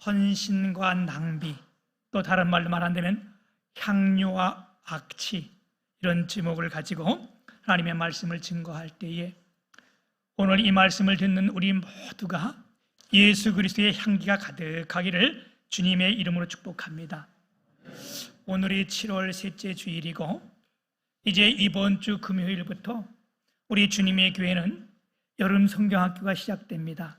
헌신과 낭비, 또 다른 말로 말한다면 향료와 악취, 이런 제목을 가지고 하나님의 말씀을 증거할 때에 오늘 이 말씀을 듣는 우리 모두가 예수 그리스도의 향기가 가득하기를 주님의 이름으로 축복합니다. 오늘이 7월 셋째 주일이고 이제 이번 주 금요일부터 우리 주님의 교회는 여름 성경학교가 시작됩니다.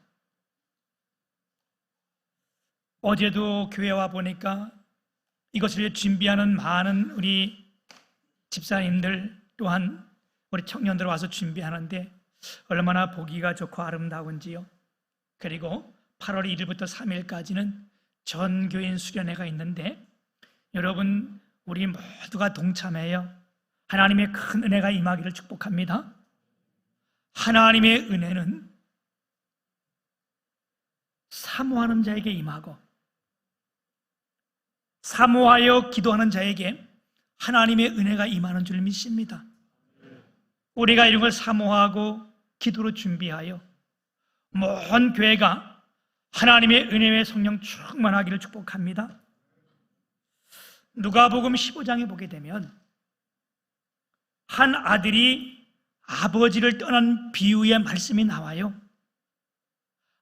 어제도 교회 와 보니까 이것을 준비하는 많은 우리 집사님들 또한 우리 청년들 와서 준비하는데 얼마나 보기가 좋고 아름다운지요. 그리고 8월 1일부터 3일까지는 전 교인 수련회가 있는데 여러분 우리 모두가 동참해요. 하나님의 큰 은혜가 임하기를 축복합니다. 하나님의 은혜는 사모하는 자에게 임하고 사모하여 기도하는 자에게 하나님의 은혜가 임하는 줄 믿습니다. 우리가 이런 걸 사모하고 기도로 준비하여 모든 교회가 하나님의 은혜의 성령 충만하기를 축복합니다. 누가복음 15장에 보게 되면 한 아들이 아버지를 떠난 비유의 말씀이 나와요.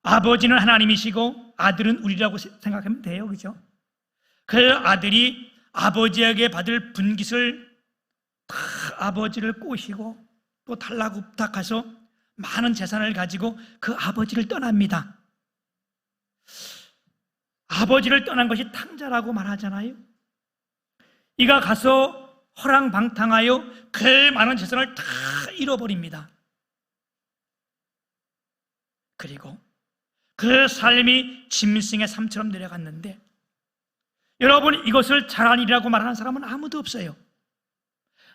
아버지는 하나님이시고 아들은 우리라고 생각하면 돼요, 그죠? 그 아들이 아버지에게 받을 분깃을 다 아버지를 꼬시고 또 달라고 부탁해서 많은 재산을 가지고 그 아버지를 떠납니다. 아버지를 떠난 것이 탕자라고 말하잖아요. 이가 가서 허랑방탕하여 그 많은 재산을 다 잃어버립니다. 그리고 그 삶이 짐승의 삶처럼 내려갔는데 여러분 이것을 잘한 일이라고 말하는 사람은 아무도 없어요.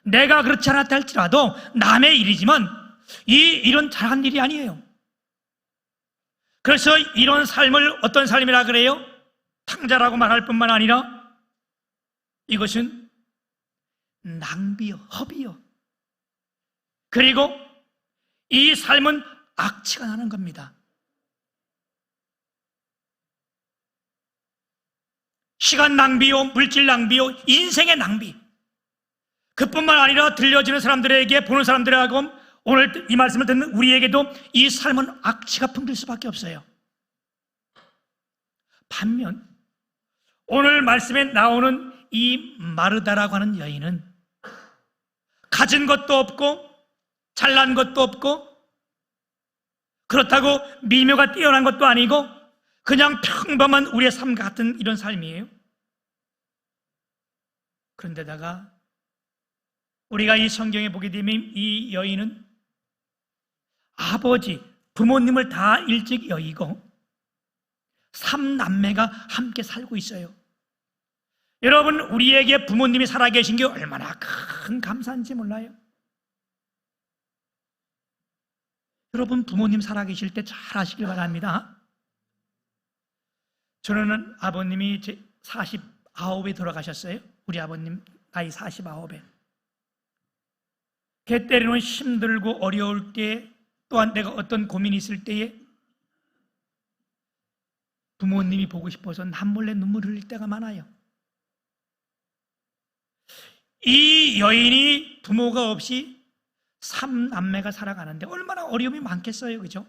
내가 그렇지 않았다 할지라도 남의 일이지만 이 일은 잘한 일이 아니에요. 그래서 이런 삶을 어떤 삶이라 그래요? 탕자라고 말할 뿐만 아니라 이것은 낭비요, 허비요. 그리고 이 삶은 악취가 나는 겁니다. 시간 낭비요, 물질 낭비요, 인생의 낭비. 그뿐만 아니라 들려지는 사람들에게, 보는 사람들하고 오늘 이 말씀을 듣는 우리에게도 이 삶은 악취가 풍길 수밖에 없어요. 반면 오늘 말씀에 나오는 이 마르다라고 하는 여인은 가진 것도 없고 잘난 것도 없고 그렇다고 미모가 뛰어난 것도 아니고 그냥 평범한 우리의 삶 같은 이런 삶이에요. 그런데다가 우리가 이 성경에 보게 되면 이 여인은 아버지, 부모님을 다 일찍 여의고 3남매가 함께 살고 있어요. 여러분 우리에게 부모님이 살아계신 게 얼마나 큰 감사인지 몰라요. 여러분 부모님 살아계실 때 잘 아시길 바랍니다. 저는 아버님이 49에 돌아가셨어요. 우리 아버님 나이 49에. 걔 때로는 힘들고 어려울 때 또한 내가 어떤 고민이 있을 때에 부모님이 보고 싶어서 남몰래 눈물 흘릴 때가 많아요. 이 여인이 부모가 없이 3남매가 살아가는데 얼마나 어려움이 많겠어요, 그죠?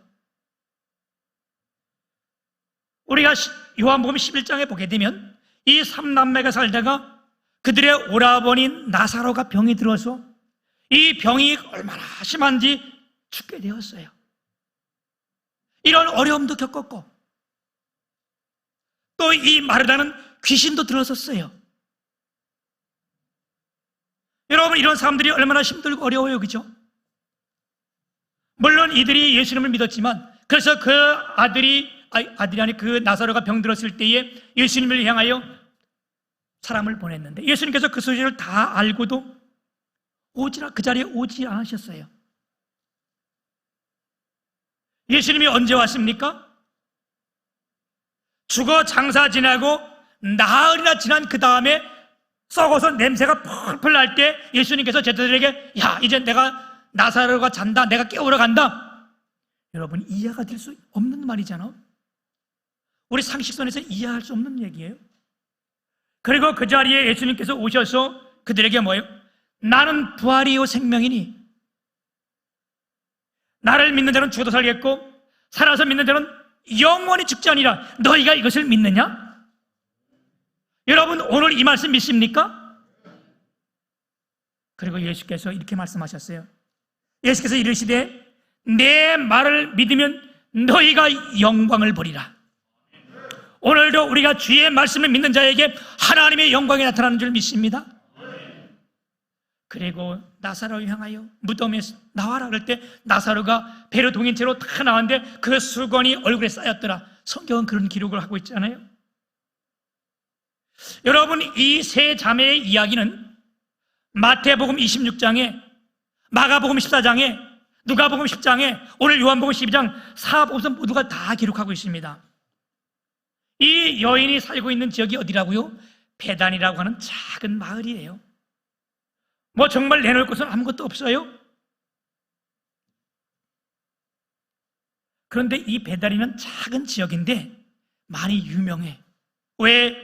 우리가 요한복음 11장에 보게 되면 이 3남매가 살다가 그들의 오라버니 나사로가 병이 들어서 이 병이 얼마나 심한지 죽게 되었어요. 이런 어려움도 겪었고 또 이 마르다는 귀신도 들었었어요. 여러분 이런 사람들이 얼마나 힘들고 어려워요, 그죠? 물론 이들이 예수님을 믿었지만 그래서 그 아들이 아니 그 나사로가 병들었을 때에 예수님을 향하여 사람을 보냈는데 예수님께서 그 소식을 다 알고도 그 자리에 오지 않으셨어요. 예수님이 언제 왔습니까? 죽어 장사 지나고 나흘이나 지난 그 다음에 썩어서 냄새가 펄펄 날 때 예수님께서 제자들에게 야 이제 내가 나사로가 잔다, 내가 깨우러 간다. 여러분 이해가 될 수 없는 말이잖아. 우리 상식선에서 이해할 수 없는 얘기예요. 그리고 그 자리에 예수님께서 오셔서 그들에게 뭐예요? 나는 부활이요 생명이니 나를 믿는 자는 죽어도 살겠고 살아서 믿는 자는 영원히 죽지 아니라 너희가 이것을 믿느냐? 여러분 오늘 이 말씀 믿습니까? 그리고 예수께서 이렇게 말씀하셨어요. 예수께서 이르시되 내 말을 믿으면 너희가 영광을 보리라. 오늘도 우리가 주의 말씀을 믿는 자에게 하나님의 영광이 나타나는 줄 믿습니다. 그리고 나사로를 향하여 무덤에 나와라 그럴 때 나사로가 배로 동인 채로 다 나왔는데 그 수건이 얼굴에 쌓였더라. 성경은 그런 기록을 하고 있잖아요. 여러분 이 세 자매의 이야기는 마태복음 26장에 마가복음 14장에 누가복음 10장에 오늘 요한복음 12장 사복음서 모두가 다 기록하고 있습니다. 이 여인이 살고 있는 지역이 어디라고요? 베단이라고 하는 작은 마을이에요. 뭐 정말 내놓을 곳은 아무것도 없어요. 그런데 이 베단이는 작은 지역인데 많이 유명해. 왜?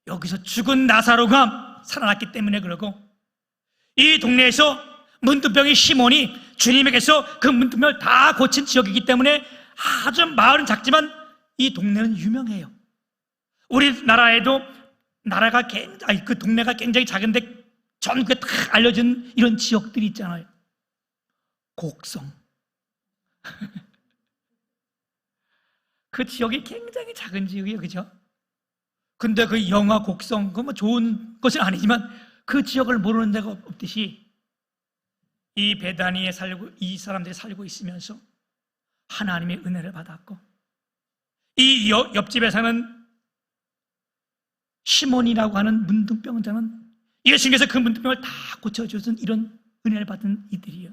여기서 죽은 나사로가 살아났기 때문에 그러고 이 동네에서 문둥병이 시몬이 주님에게서 그 문둥병을 다 고친 지역이기 때문에 아주 마을은 작지만 이 동네는 유명해요. 우리나라에도 그 동네가 굉장히 작은데 전국에 다 알려진 이런 지역들이 있잖아요. 곡성. 그 지역이 굉장히 작은 지역이에요. 그죠? 근데 그 영화 곡성, 그 뭐 좋은 것은 아니지만 그 지역을 모르는 데가 없듯이 이 베다니에 이 사람들이 살고 있으면서 하나님의 은혜를 받았고 이 옆집에 사는 시몬이라고 하는 문둥병자는 예수님께서 그 문둥병을 다 고쳐주신 이런 은혜를 받은 이들이에요.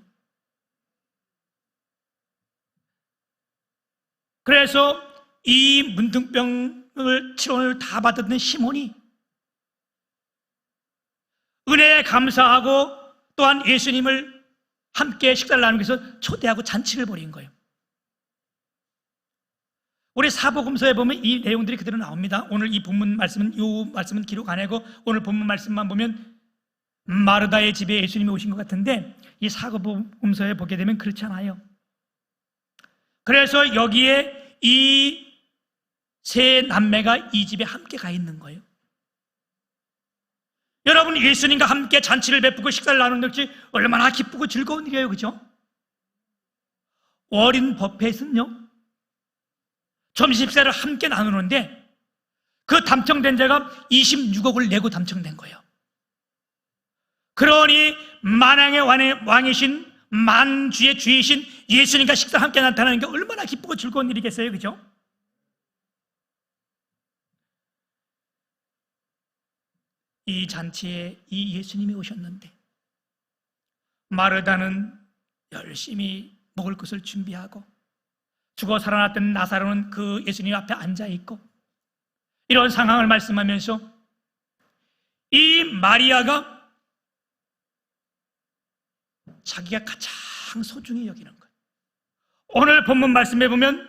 그래서 이 문둥병을 치료를 다 받았던 시몬이 은혜에 감사하고 또한 예수님을 함께 식사를 나누기 위해서 초대하고 잔치를 벌인 거예요. 우리 사복음서에 보면 이 내용들이 그대로 나옵니다. 오늘 이 본문 말씀은 기록 안 하고 오늘 본문 말씀만 보면 마르다의 집에 예수님이 오신 것 같은데 이 사복음서에 보게 되면 그렇지 않아요. 그래서 여기에 이 세 남매가 이 집에 함께 가 있는 거예요. 여러분 예수님과 함께 잔치를 베푸고 식사를 나누는 것이 얼마나 기쁘고 즐거운 일이에요. 그죠? 어린 버펫은요 점심 식사를 함께 나누는데 그 담청된 자가 26억을 내고 담청된 거예요. 그러니 만왕의 왕이신 만주의 주이신 예수님과 식사 함께 나타나는 게 얼마나 기쁘고 즐거운 일이겠어요. 그죠? 이 잔치에 이 예수님이 오셨는데 마르다는 열심히 먹을 것을 준비하고 죽어 살아났던 나사로는 그 예수님 앞에 앉아있고 이런 상황을 말씀하면서 이 마리아가 자기가 가장 소중히 여기는 거예요. 오늘 본문 말씀에 보면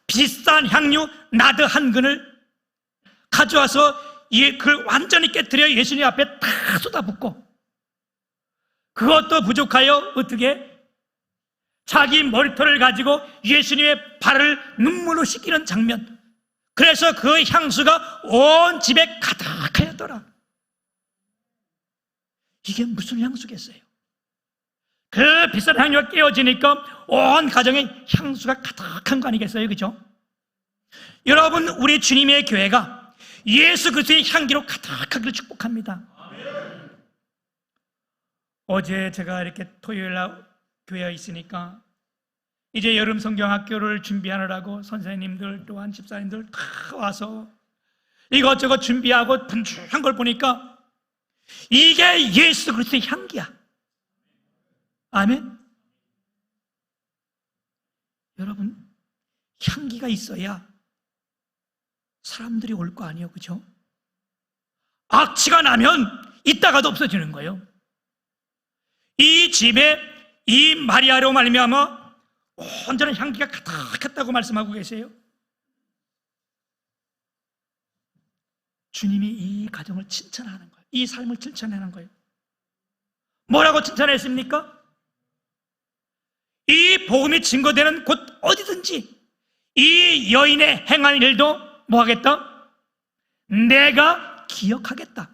비싼 향유 나드 한 근을 가져와서 그걸 완전히 깨뜨려 예수님 앞에 다 쏟아붓고 그것도 부족하여 어떻게 자기 머리털을 가지고 예수님의 발을 눈물로 씻기는 장면. 그래서 그 향수가 온 집에 가득하였더라. 이게 무슨 향수겠어요? 그 비싼 향유가 깨어지니까 온 가정에 향수가 가득한 거 아니겠어요? 그죠? 여러분 우리 주님의 교회가 예수 그리스도의 향기로 가득하기를 축복합니다. 어제 제가 이렇게 토요일날 교회에 있으니까 이제 여름 성경학교를 준비하느라고 선생님들 또한 집사님들 다 와서 이것저것 준비하고 분주한 걸 보니까 이게 예수 그리스도의 향기야. 아멘. 여러분 향기가 있어야 사람들이 올 거 아니에요. 그죠? 악취가 나면 있다가도 없어지는 거예요. 이 집에 이 마리아로 말미암아 온전한 향기가 가득했다고 말씀하고 계세요. 주님이 이 가정을 칭찬하는 거예요. 이 삶을 칭찬하는 거예요. 뭐라고 칭찬했습니까? 이 복음이 증거되는 곳 어디든지 이 여인의 행한 일도 뭐 하겠다? 내가 기억하겠다.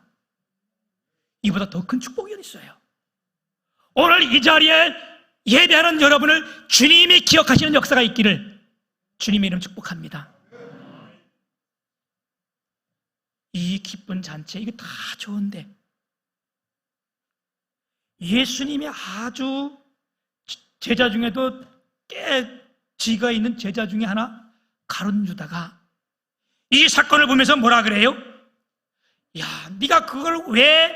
이보다 더 큰 축복이 있어요. 오늘 이 자리에 예배하는 여러분을 주님이 기억하시는 역사가 있기를 주님의 이름 축복합니다. 이 기쁜 잔치, 이게 다 좋은데 예수님이 아주 제자 중에도 꽤 지가 있는 제자 중에 하나 가룟 유다가 이 사건을 보면서 뭐라 그래요? 야, 네가 그걸 왜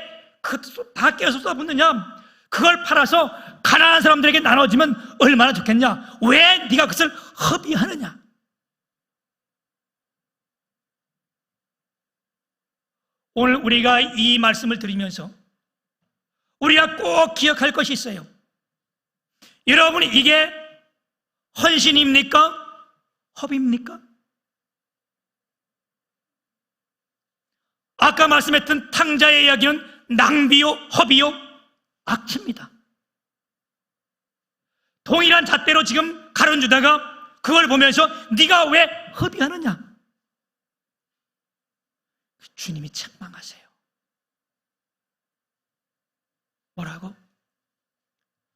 밖에서 쏟아붓느냐? 그걸 팔아서 가난한 사람들에게 나눠주면 얼마나 좋겠냐? 왜 네가 그것을 허비하느냐? 오늘 우리가 이 말씀을 들으면서 우리가 꼭 기억할 것이 있어요. 여러분, 이게 헌신입니까? 허비입니까? 아까 말씀했던 탕자의 이야기는 낭비요, 허비요, 악취입니다. 동일한 잣대로 지금 가룟 유다가 그걸 보면서 네가 왜 허비하느냐? 주님이 책망하세요. 뭐라고?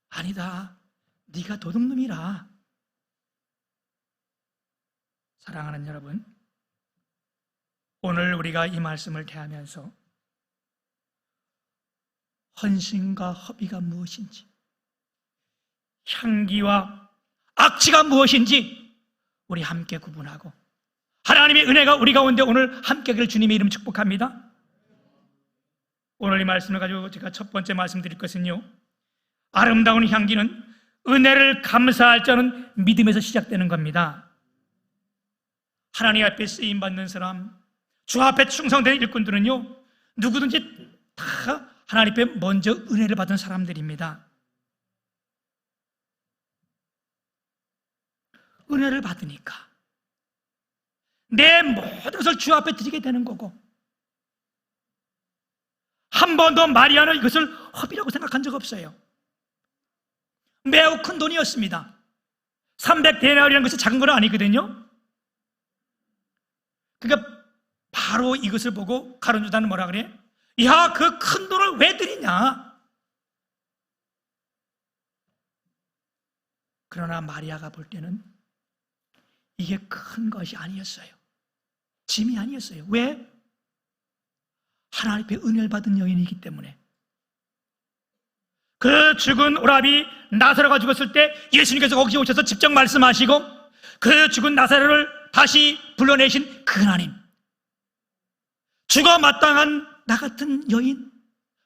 아니다, 네가 도둑놈이라. 사랑하는 여러분, 오늘 우리가 이 말씀을 대하면서 헌신과 허비가 무엇인지, 향기와 악취가 무엇인지 우리 함께 구분하고 하나님의 은혜가 우리 가운데 오늘 함께하기를 주님의 이름 축복합니다. 오늘 이 말씀을 가지고 제가 첫 번째 말씀드릴 것은요, 아름다운 향기는 은혜를 감사할 자는 믿음에서 시작되는 겁니다. 하나님 앞에 쓰임받는 사람, 주 앞에 충성되는 일꾼들은요, 누구든지 다 하나님 앞에 먼저 은혜를 받은 사람들입니다. 은혜를 받으니까 내 모든 것을 주 앞에 드리게 되는 거고, 한 번도 마리아는 이것을 허비라고 생각한 적 없어요. 매우 큰 돈이었습니다. 300데나리라는 것이 작은 건 아니거든요. 그러니까 바로 이것을 보고 가룟 유다는 뭐라 그래? 야, 그 큰 돈을 왜 드리냐? 그러나 마리아가 볼 때는 이게 큰 것이 아니었어요. 짐이 아니었어요. 왜? 하나님의 은혜를 받은 여인이기 때문에. 그 죽은 오라비 나사로가 죽었을 때 예수님께서 거기 오셔서 직접 말씀하시고 그 죽은 나사로를 다시 불러내신 그 하나님, 죽어 마땅한 나 같은 여인,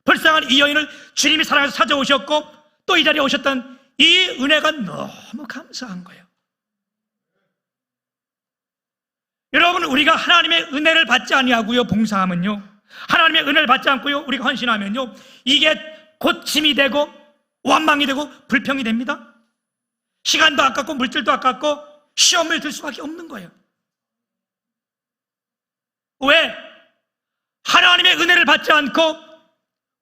불쌍한 이 여인을 주님이 사랑해서 찾아오셨고 또 이 자리에 오셨던 이 은혜가 너무 감사한 거예요. 여러분, 우리가 하나님의 은혜를 받지 아니하고요, 봉사하면요, 하나님의 은혜를 받지 않고요, 우리가 헌신하면요, 이게 곧 짐이 되고 완망이 되고 불평이 됩니다. 시간도 아깝고 물질도 아깝고 시험을 들 수밖에 없는 거예요. 왜? 하나님의 은혜를 받지 않고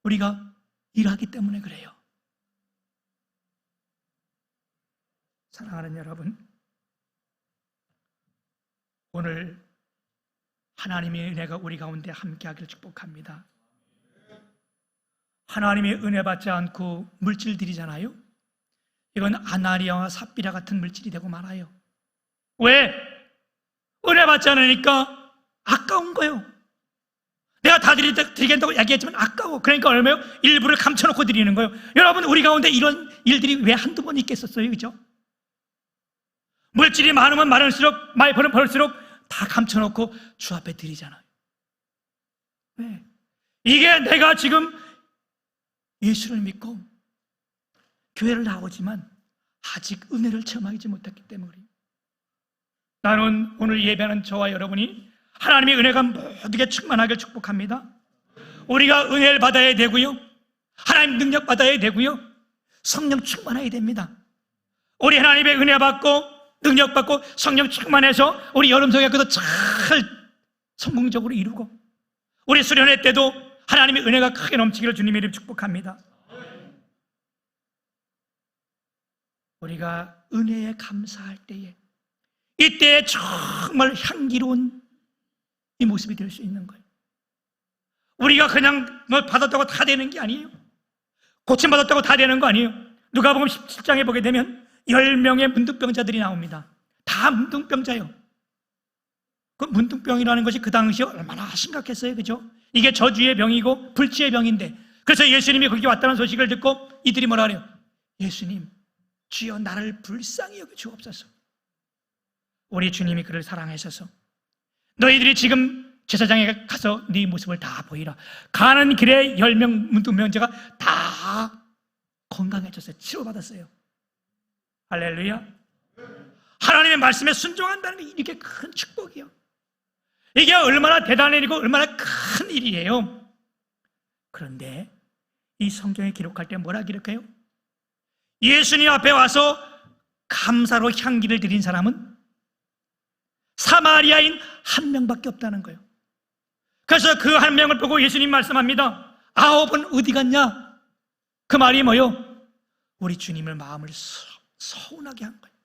우리가 일하기 때문에 그래요. 사랑하는 여러분, 오늘 하나님의 은혜가 우리 가운데 함께하기를 축복합니다. 하나님의 은혜 받지 않고 물질들이잖아요. 이건 아나리아와 삽비라 같은 물질이 되고 말아요. 왜? 은혜 받지 않으니까 아까운 거예요. 내가 다 드리겠다고 얘기했지만 아까워. 그러니까 얼마요? 일부를 감춰놓고 드리는 거예요. 여러분, 우리 가운데 이런 일들이 왜 한두 번 있겠었어요? 그죠? 물질이 많으면 많을수록, 많이 벌수록 다 감춰놓고 주 앞에 드리잖아요. 왜? 이게 내가 지금 예수를 믿고 교회를 나오지만 아직 은혜를 체험하지 못했기 때문에 그래요. 나는 오늘 예배하는 저와 여러분이 하나님의 은혜가 모두게 충만하길 축복합니다. 우리가 은혜를 받아야 되고요, 하나님 능력 받아야 되고요, 성령 충만해야 됩니다. 우리 하나님의 은혜 받고 능력 받고 성령 충만해서 우리 여름 성약교도 잘 성공적으로 이루고 우리 수련회 때도 하나님의 은혜가 크게 넘치기를 주님의 이름 축복합니다. 우리가 은혜에 감사할 때에 이때에 정말 향기로운 이 모습이 될 수 있는 거예요. 우리가 그냥 뭐 받았다고 다 되는 게 아니에요. 고침받았다고 다 되는 거 아니에요. 누가복음 17장에 보게 되면 10명의 문둥병자들이 나옵니다. 다 문둥병자예요. 그 문둥병이라는 것이 그 당시에 얼마나 심각했어요, 그죠? 이게 저주의 병이고 불치의 병인데, 그래서 예수님이 거기 왔다는 소식을 듣고 이들이 뭐라 그래요? 예수님, 주여 나를 불쌍히 여겨 주옵소서. 우리 주님이 그를 사랑하셔서 너희들이 지금 제사장에 가서 네 모습을 다 보이라. 가는 길에 10명 문둥병자가 다 건강해졌어요. 치료받았어요. 할렐루야. 하나님의 말씀에 순종한다는 게 이렇게 큰 축복이에요. 이게 얼마나 대단한 일이고 얼마나 큰 일이에요. 그런데 이 성경에 기록할 때 뭐라 기록해요? 예수님 앞에 와서 감사로 향기를 드린 사람은 사마리아인 한 명밖에 없다는 거예요. 그래서 그 한 명을 보고 예수님 말씀합니다. 9은 어디 갔냐? 그 말이 뭐요? 우리 주님을 마음을 서운하게 한 거예요.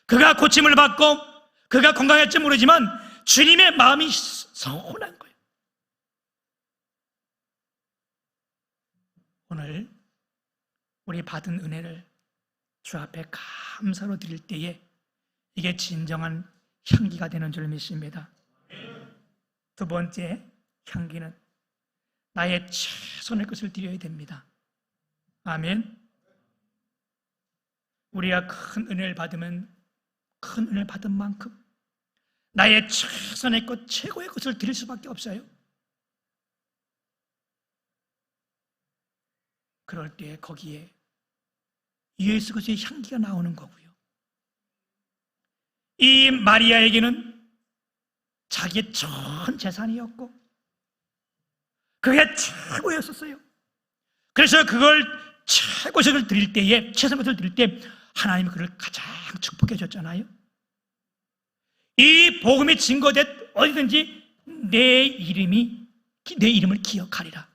그가 고침을 받고 그가 건강할지 모르지만 주님의 마음이 서운한 거예요. 오늘 우리 받은 은혜를 주 앞에 감사로 드릴 때에 이게 진정한 향기가 되는 줄 믿습니다. 두 번째 향기는 나의 최선의 것을 드려야 됩니다. 아멘. 우리가 큰 은혜를 받으면 큰 은혜를 받은 만큼 나의 최선의 것, 최고의 것을 드릴 수밖에 없어요. 그럴 때 거기에 예수 그리스도의 향기가 나오는 거고요. 이 마리아에게는 자기의 전 재산이었고 그게 최고였었어요. 그래서 그걸 최고를 드릴 때에, 최선의 것을 드릴 때 하나님이 그를 가장 축복해 줬잖아요. 이 복음이 증거된 어디든지 내 이름을 기억하리라.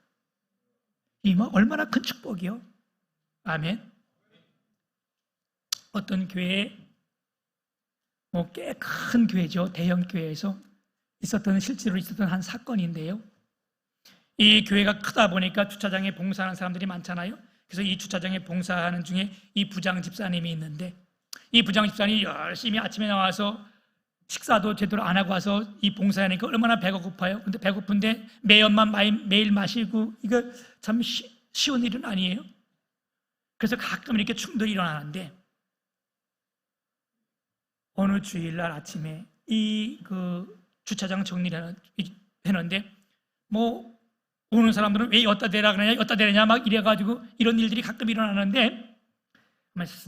이 뭐 얼마나 큰 축복이요. 아멘. 어떤 교회에 꽤 큰 교회죠. 대형 교회에서 실제로 있었던 한 사건인데요. 이 교회가 크다 보니까 주차장에 봉사하는 사람들이 많잖아요. 그래서 이 주차장에 봉사하는 중에 이 부장 집사님이 있는데, 이 부장 집사님이 열심히 아침에 나와서 식사도 제대로 안 하고 와서 이 봉사하니까 얼마나 배가 고파요. 근데 배고픈데 매연만 매일 마시고, 이거 참 쉬운 일은 아니에요. 그래서 가끔 이렇게 충돌이 일어나는데, 어느 주일날 아침에 그 주차장 정리를 했는데, 뭐 오는 사람들은 왜 여기다 대라 그러냐, 여기다 대냐 막 이래가지고 이런 일들이 가끔 일어나는데,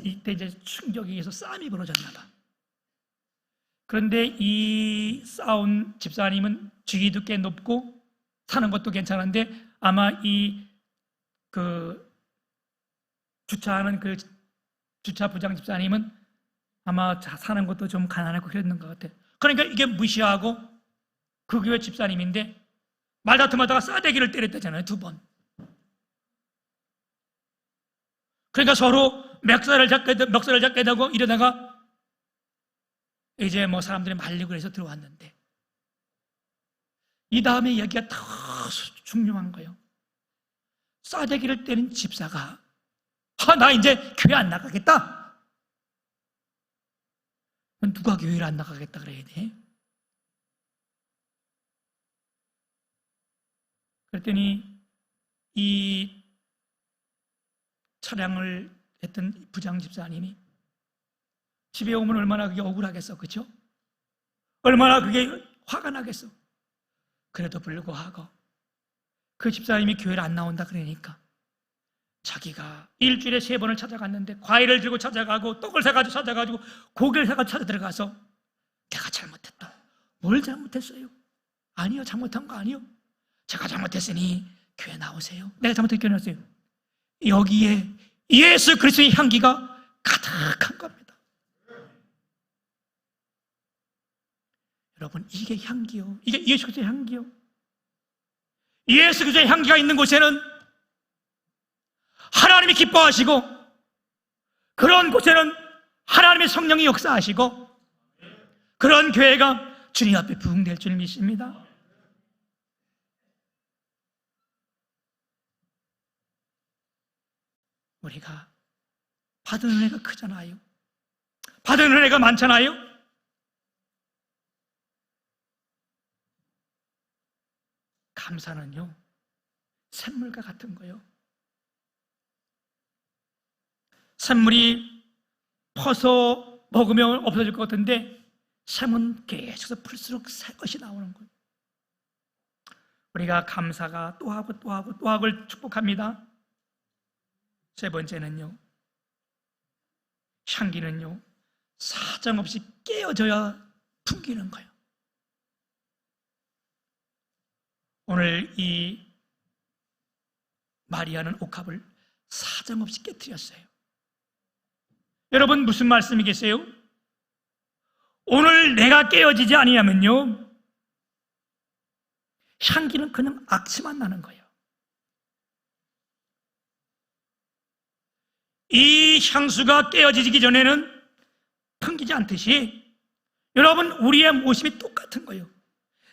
이때 이제 충격에 의해서 싸움이 벌어졌나 봐. 그런데 이 싸운 집사님은 직위도 꽤 높고 사는 것도 괜찮은데, 아마 주차하는 그 주차 부장 집사님은 아마 사는 것도 좀 가난하고 그랬는 것 같아요. 그러니까 이게 무시하고, 그 교회 집사님인데 말다툼하다가 싸대기를 때렸다잖아요, 2번. 그러니까 서로 멱살을 잡게 되고 이러다가 이제 뭐 사람들이 말리고 그래서 들어왔는데, 이 다음에 얘기가 더 중요한 거예요. 싸대기를 때린 집사가 나 이제 교회 안 나가겠다. 누가 교회를 안 나가겠다 그래야 돼? 그랬더니 이 차량을 했던 부장 집사님이 집에 오면 얼마나 그게 억울하겠어, 그렇죠? 얼마나 그게 화가 나겠어. 그래도 불구하고 그 집사님이 교회를 안 나온다 그러니까 자기가 일주일에 3번을 찾아갔는데, 과일을 들고 찾아가고 떡을 사가지고 찾아가지고 고기를 사가지고 찾아 들어가서 내가 잘못했다. 뭘 잘못했어요? 아니요, 잘못한 거 아니요. 제가 잘못했으니 교회 나오세요. 내가 잘못했기 교회 나오세요. 여기에 예수 그리스도의 향기가 가득한 겁니다. 여러분, 이게 향기요. 이게 예수 그리스도의 향기요. 예수 그리스도의 향기가 있는 곳에는 하나님이 기뻐하시고, 그런 곳에는 하나님의 성령이 역사하시고, 그런 교회가 주님 앞에 부흥될 줄 믿습니다. 우리가 받은 은혜가 크잖아요. 받은 은혜가 많잖아요. 감사는요, 샘물과 같은 거예요. 샘물이 퍼서 먹으면 없어질 것 같은데 샘은 계속해서 풀수록 새 것이 나오는 거예요. 우리가 감사가 또 하고 또 하고 또 하고를 축복합니다. 세 번째는요, 향기는요, 사정없이 깨어져야 풍기는 거예요. 오늘 이 마리아는 옥합을 사정없이 깨뜨렸어요. 여러분, 무슨 말씀이겠어요? 오늘 내가 깨어지지 아니하면요, 향기는 그냥 악취만 나는 거예요. 이 향수가 깨어지기 전에는 풍기지 않듯이 여러분, 우리의 모습이 똑같은 거예요.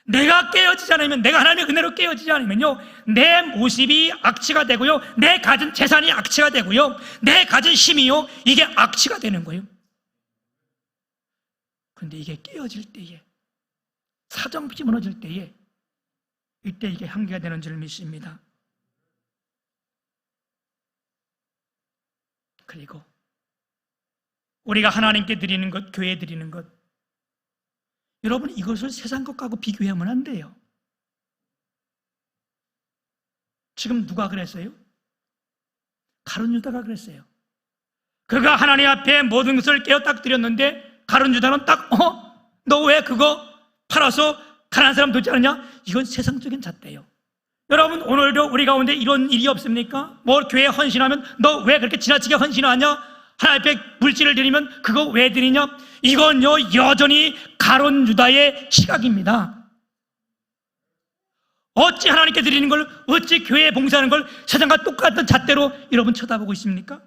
내가 깨어지지 않으면, 내가 하나님의 은혜로 깨어지지 않으면요, 내 모습이 악취가 되고요, 내 가진 재산이 악취가 되고요, 내 가진 힘이요, 이게 악취가 되는 거예요. 그런데 이게 깨어질 때에, 사정없이 무너질 때에, 이때 이게 향기가 되는 줄 믿습니다. 그리고 우리가 하나님께 드리는 것, 교회에 드리는 것, 여러분, 이것을 세상 것하고 비교하면 안 돼요. 지금 누가 그랬어요? 가룟 유다가 그랬어요. 그가 하나님 앞에 모든 것을 깨어 딱 드렸는데 가룟 유다는 딱 너 왜 그거 팔아서 가난한 사람 돕지 않느냐? 이건 세상적인 잣대예요. 여러분, 오늘도 우리 가운데 이런 일이 없습니까? 뭐 교회에 헌신하면 너 왜 그렇게 지나치게 헌신하냐? 하나님 앞에 물질을 드리면 그거 왜 드리냐? 이건요, 여전히 가룟 유다의 시각입니다. 어찌 하나님께 드리는 걸, 어찌 교회에 봉사하는 걸 세상과 똑같은 잣대로 여러분 쳐다보고 있습니까?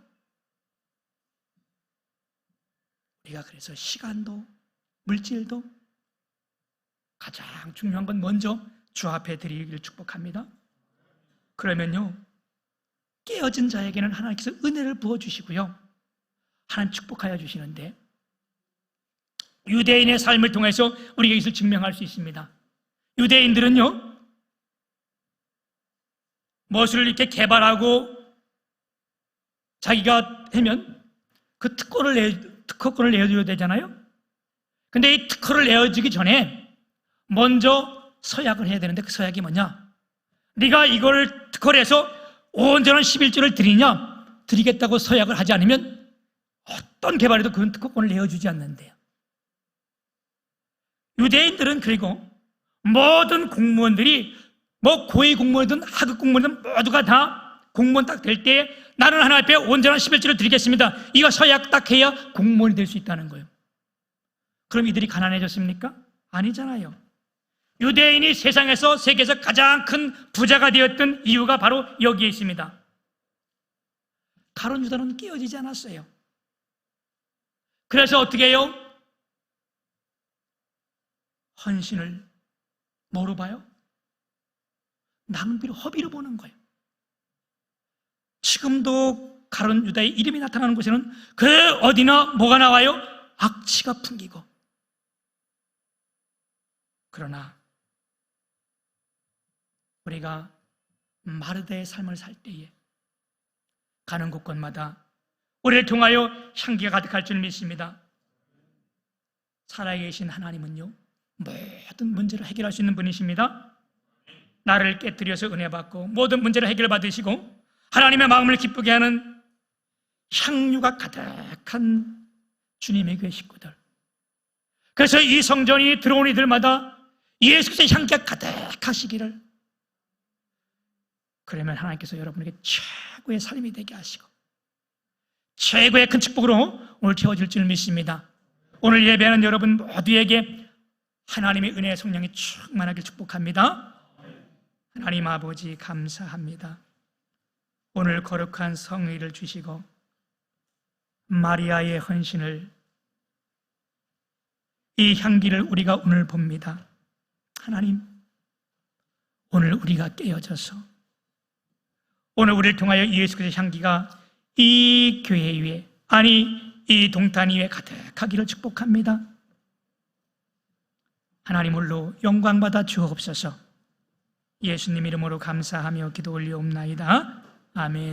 우리가 그래서 시간도 물질도 가장 중요한 건 먼저 주 앞에 드리기를 축복합니다. 그러면요, 깨어진 자에게는 하나님께서 은혜를 부어주시고요, 하나님 축복하여 주시는데, 유대인의 삶을 통해서 우리가 이것을 증명할 수 있습니다. 유대인들은요, 무엇을 이렇게 개발하고 자기가 하면 그 특허권을 내어줘야 되잖아요. 근데 이 특허를 내어주기 전에 먼저 서약을 해야 되는데, 그 서약이 뭐냐? 네가 이걸 특허를 해서 온전한 11조를 드리냐? 드리겠다고 서약을 하지 않으면 어떤 개발에도 그런 특허권을 내어주지 않는데요. 유대인들은, 그리고 모든 공무원들이, 뭐 고위 공무원이든 하급 공무원이든 모두가 다 공무원 딱 될 때 나는 하나님 앞에 온전한 11조를 드리겠습니다, 이거 서약 딱 해야 공무원이 될 수 있다는 거예요. 그럼 이들이 가난해졌습니까? 아니잖아요. 유대인이 세상에서, 세계에서 가장 큰 부자가 되었던 이유가 바로 여기에 있습니다. 가룟 유다는 깨어지지 않았어요. 그래서 어떻게 해요? 헌신을 뭐로 봐요? 낭비로, 허비로 보는 거예요. 지금도 가룟 유다의 이름이 나타나는 곳에는 그 어디나 뭐가 나와요? 악취가 풍기고. 그러나 우리가 마르다의 삶을 살 때에 가는 곳곳마다 우리를 통하여 향기가 가득할 줄 믿습니다. 살아계신 하나님은요, 모든 문제를 해결할 수 있는 분이십니다. 나를 깨뜨려서 은혜 받고 모든 문제를 해결받으시고 하나님의 마음을 기쁘게 하는 향유가 가득한 주님의 교회 식구들, 그래서 이 성전이 들어온 이들마다 예수 그리스도의 향기가 가득하시기를, 그러면 하나님께서 여러분에게 최고의 삶이 되게 하시고 최고의 큰 축복으로 오늘 채워질 줄 믿습니다. 오늘 예배하는 여러분 모두에게 하나님의 은혜의 성령이 충만하길 축복합니다. 하나님 아버지 감사합니다. 오늘 거룩한 성의를 주시고 마리아의 헌신을, 이 향기를 우리가 오늘 봅니다. 하나님, 오늘 우리가 깨어져서 오늘 우리를 통하여 예수 그리스도의 향기가 이 교회 위에, 아니 이 동탄 위에 가득하기를 축복합니다. 하나님 홀로 영광 받아 주옵소서. 예수님 이름으로 감사하며 기도 올리옵나이다. 아멘.